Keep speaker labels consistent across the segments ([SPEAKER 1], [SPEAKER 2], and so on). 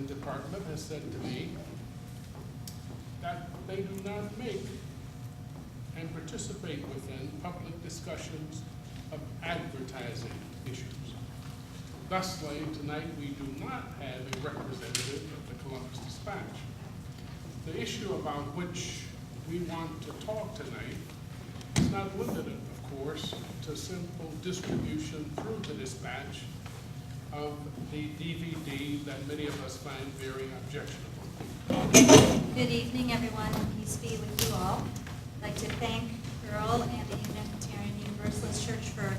[SPEAKER 1] and department has said to me that they do not make and participate within public discussions of advertising issues. Thusly, tonight we do not have a representative of the Columbus Dispatch. The issue about which we want to talk tonight is not limited, of course, to simple distribution through the Dispatch of the DVD that many of us find very objectionable.
[SPEAKER 2] Good evening, everyone, and peace be with you all. I'd like to thank Earl and the Unitarian Universalist Church for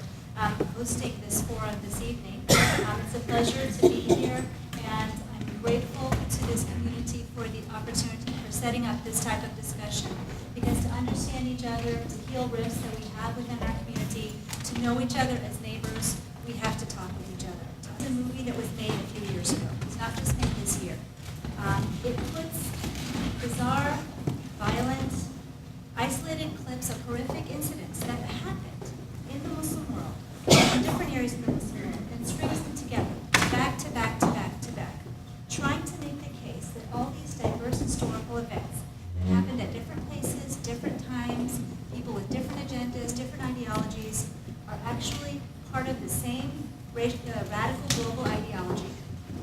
[SPEAKER 2] hosting this forum this evening. It's a pleasure to be here, and I'm grateful to this community for the opportunity for setting up this type of discussion, because to understand each other, to heal rifts that we have within our community, to know each other as neighbors, we have to talk with each other. It's a movie that was made a few years ago. It's not just made this year. It puts bizarre, violent, isolated clips of horrific incidents that happened in the Muslim world, in different areas of the Muslim world, and strings them together, back to back to back to back, trying to make the case that all these diverse historical events that happened at different places, different times, people with different agendas, different ideologies, are actually part of the same radical global ideology,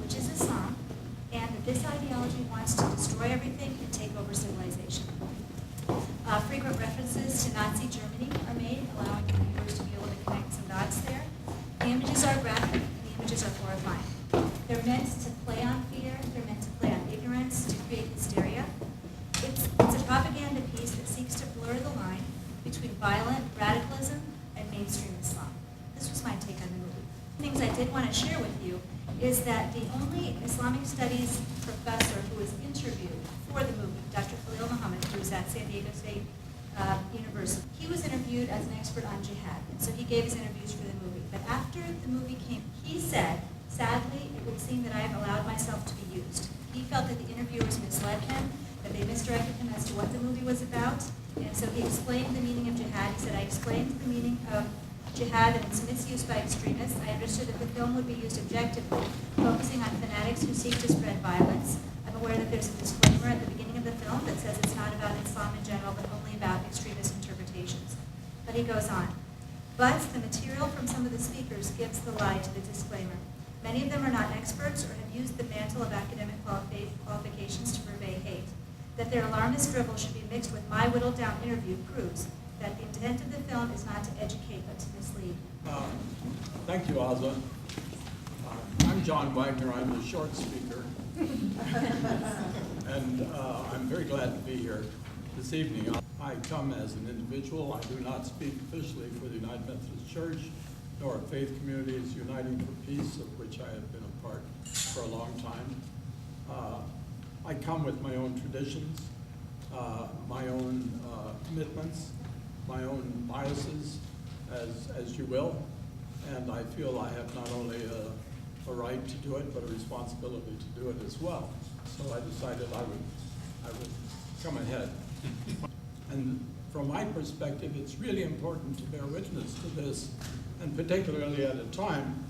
[SPEAKER 2] which is Islam, and that this ideology wants to destroy everything and take over civilization. Frequent references to Nazi Germany are made, allowing viewers to be able to connect some dots there. The images are graphic, and the images are horrifying. They're meant to play on fear, they're meant to play on ignorance, to create hysteria. It's a propaganda piece that seeks to blur the line between violent radicalism and mainstream Islam. This was my take on the movie. Things I did want to share with you is that the only Islamic studies professor who was interviewed for the movie, Dr. Khalil Muhammad, who was at San Diego State University, he was interviewed as an expert on jihad, and so he gave his interviews for the movie. But after the movie came, he said, sadly, it would seem that I have allowed myself to be used. He felt that the interviewers misled him, that they misdirected him as to what the movie was about, and so he explained the meaning of jihad. He said, I explained the meaning of jihad and its misuse by extremists. I understood that the film would be used objectively, focusing on fanatics who seek to spread violence. I'm aware that there's a disclaimer at the beginning of the film that says it's not about Islam in general, but only about extremist interpretations. But he goes on. But the material from some of the speakers gives the lie to the disclaimer. Many of them are not experts or have used the mantle of academic qualifications to purvey hate. That their alarmist drivel should be mixed with my whittled-down interview proves that the intent of the film is not to educate, but to mislead.
[SPEAKER 3] Thank you, Azza. I'm John Wagner. I'm the short speaker. And I'm very glad to be here this evening. I come as an individual. I do not speak officially for the United Methodist Church, nor Faith Communities Uniting for Peace, of which I have been a part for a long time. I come with my own traditions, my own commitments, my own biases, as you will, and I feel I have not only a right to do it, but a responsibility to do it as well. So I decided I would come ahead. And from my perspective, it's really important to bear witness to this, and particularly at a time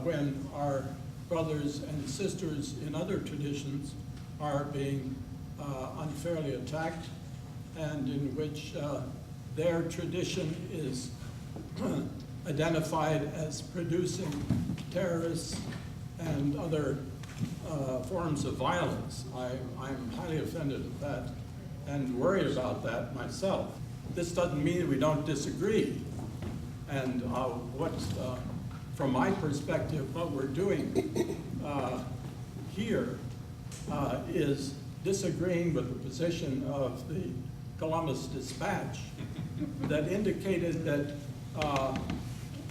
[SPEAKER 3] when our brothers and sisters in other traditions are being unfairly attacked, and in which their tradition is identified as producing terrorists and other forms of violence. I'm highly offended at that and worried about that myself. This doesn't mean we don't disagree. And from my perspective, what we're doing here is disagreeing with the position of the Columbus Dispatch that indicated that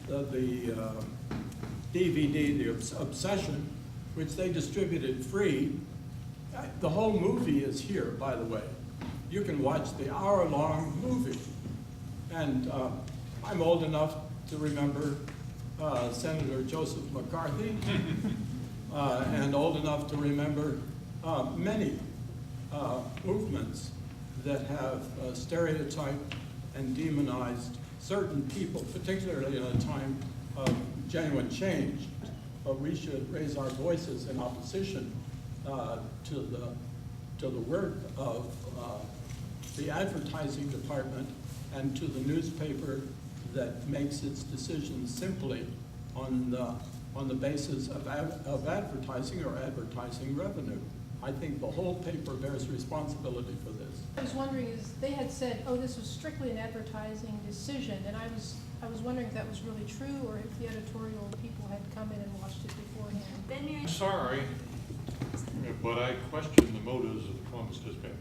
[SPEAKER 3] the DVD, the Obsession, which they distributed free, the whole movie is here, by the way. You can watch the hour-long movie. And I'm old enough to remember Senator Joseph McCarthy, and old enough to remember many movements that have stereotyped and demonized certain people, particularly in a time of genuine change. But we should raise our voices in opposition to the work of the advertising department and to the newspaper that makes its decisions simply on the basis of advertising or advertising revenue. I think the whole paper bears responsibility for this.
[SPEAKER 4] I was wondering, is they had said, oh, this was strictly an advertising decision, and I was wondering if that was really true, or if the editorial people had come in and watched it beforehand.
[SPEAKER 2] Ben Mary.
[SPEAKER 5] Sorry, but I question the motives of the Columbus Dispatch.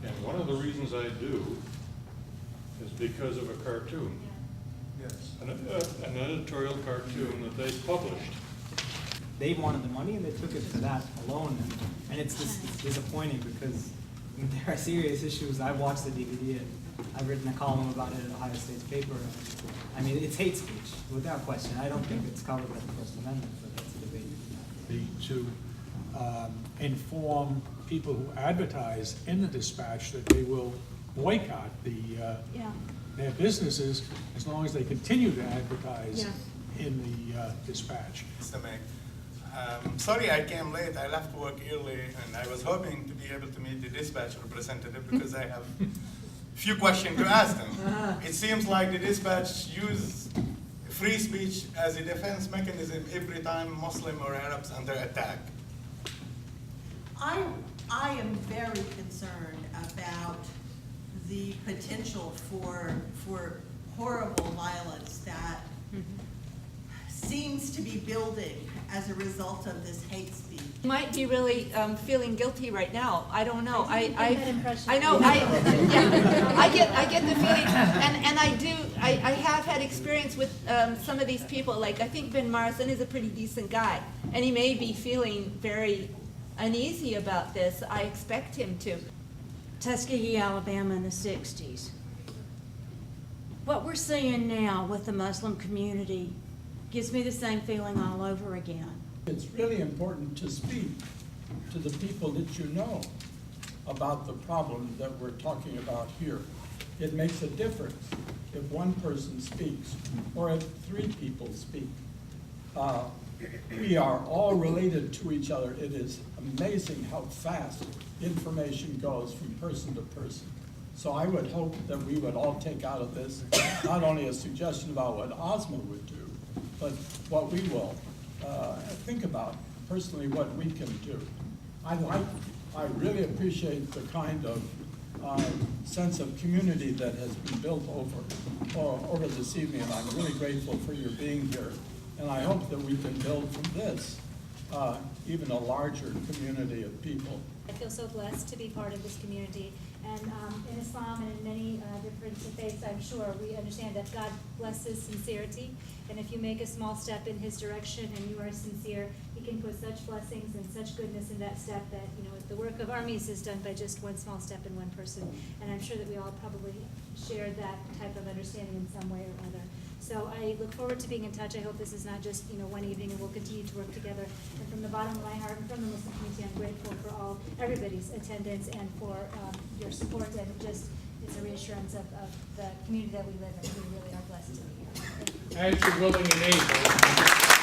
[SPEAKER 5] And one of the reasons I do is because of a cartoon.
[SPEAKER 6] Yes.
[SPEAKER 5] An editorial cartoon that they published.
[SPEAKER 6] They wanted the money and they took it for that alone. And it's just it's disappointing because there are serious issues. I watched the DVD and I've written a column about it at Ohio State's paper. I mean, it's hate speech, without question. I don't think it's covered by the First Amendment, but that's a debate.
[SPEAKER 7] To inform people who advertise in the Dispatch that they will boycott their businesses as long as they continue to advertise in the Dispatch.
[SPEAKER 8] Mr. May. Sorry I came late. I left work early and I was hoping to be able to meet the dispatch representative because I have a few questions to ask them. It seems like the dispatch use free speech as a defense mechanism every time Muslim or Arabs under attack.
[SPEAKER 9] I am very concerned about the potential for horrible violence that seems to be building as a result of this hate speech.
[SPEAKER 10] Might be really feeling guilty right now. I don't know.
[SPEAKER 2] I didn't get that impression.
[SPEAKER 10] I know. I get the feeling, and I have had experience with some of these people. Like I think Ben Morrison is a pretty decent guy, and he may be feeling very uneasy about this. I expect him to.
[SPEAKER 11] Tuskegee, Alabama in the 60s. What we're seeing now with the Muslim community gives me the same feeling all over again.
[SPEAKER 3] It's really important to speak to the people that you know about the problem that we're talking about here. It makes a difference if one person speaks or if 3 people speak. We are all related to each other. It is amazing how fast information goes from person to person. So I would hope that we would all take out of this not only a suggestion about what Ozma would do, but what we will think about personally what we can do. I really appreciate the kind of sense of community that has been built over this evening, and I'm really grateful for your being here. And I hope that we can build from this even a larger community of people.
[SPEAKER 2] I feel so blessed to be part of this community. And in Islam and in many different faiths, I'm sure, we understand that God blesses sincerity. And if you make a small step in His direction and you are sincere, He can put such blessings and such goodness in that step that, you know, the work of armies is done by just one small step in one person. And I'm sure that we all probably share that type of understanding in some way or other. So I look forward to being in touch. I hope this is not just, you know, one evening, and we'll continue to work together. And from the bottom of my heart and from the Muslim community, I'm grateful for everybody's attendance and for your support, and just it's a reassurance of the community that we live in. We really are blessed to be here.
[SPEAKER 1] As you're willing and able.